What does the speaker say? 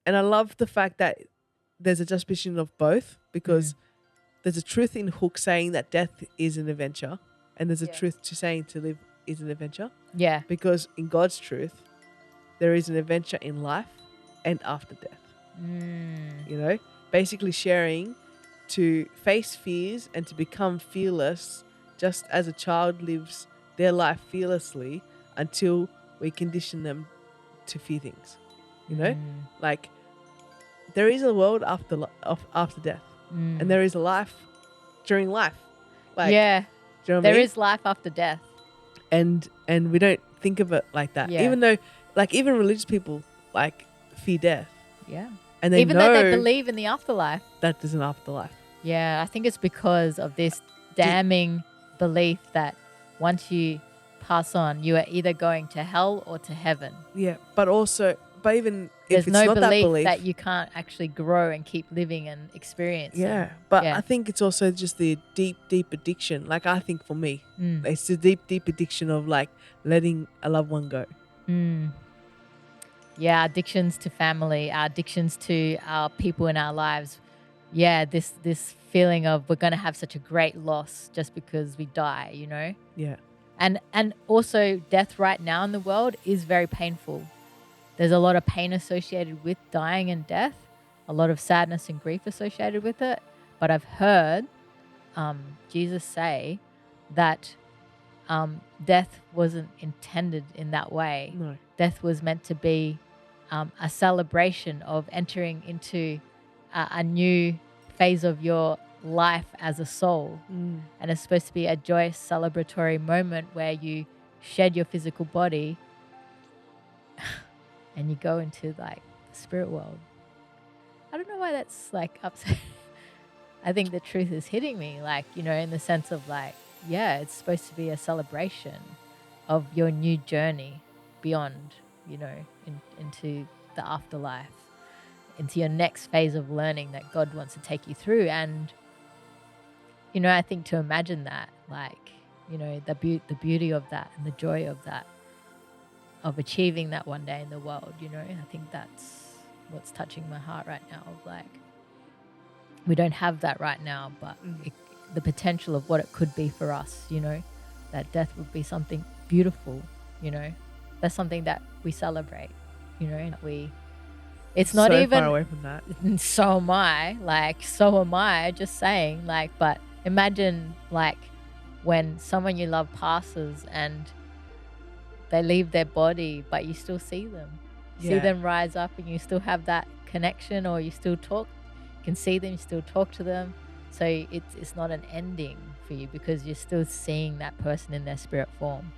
And I love the fact that there's a juxtaposition of both, because there's a truth in Hook saying that death is an adventure, and there's a truth to saying to live is an adventure. Yeah. Because in God's truth, there is an adventure in life and after death. You know, basically sharing to face fears and to become fearless, just as a child lives their life fearlessly until we condition them to fear things. You know, like there is a world after death, and there is a life during life. Like, yeah. do you know what I There mean? is life after death. And we don't think of it like that. Yeah. Even though, like, even religious people like fear death, Yeah. and they Even know though they believe in the afterlife. that there's an afterlife. Yeah, I think it's because of this damning belief that once you pass on, you are either going to hell or to heaven. Yeah, but even There's if it's no not that belief belief, that you can't actually grow and keep living and experiencing. yeah. But Yeah. I think it's also just the deep addiction. Like, I think for me, Mm. it's the deep addiction of like letting a loved one go. Yeah, our addictions to family, our addictions to our people in our lives. Yeah, this feeling of we're going to have such a great loss just because we die, you know? Yeah. And also death right now in the world is very painful. There's a lot of pain associated with dying and death, a lot of sadness and grief associated with it. But I've heard Jesus say that death wasn't intended in that way. No. Death was meant to be a celebration of entering into a new phase of your life as a soul. And it's supposed to be a joyous celebratory moment where you shed your physical body and you go into like the spirit world. I don't know why that's like upset. I think the truth is hitting me, like, you know, in the sense of like, yeah, it's supposed to be a celebration of your new journey beyond, you know, into the afterlife, into your next phase of learning that God wants to take you through. And, you know, I think to imagine that, like, you know, the beauty of that and the joy of that, of achieving that one day in the world, you know, I think that's what's touching my heart right now, of like, we don't have that right now, but the potential of what it could be for us, you know, that death would be something beautiful, you know, that's something that we celebrate, you know, and it's not so even far away from that. So am I, just saying, like, but imagine like when someone you love passes and they leave their body, but you still see them, see them rise up, and you still have that connection, or you still talk, you can see them, you still talk to them. So it's not an ending for you because you're still seeing that person in their spirit form.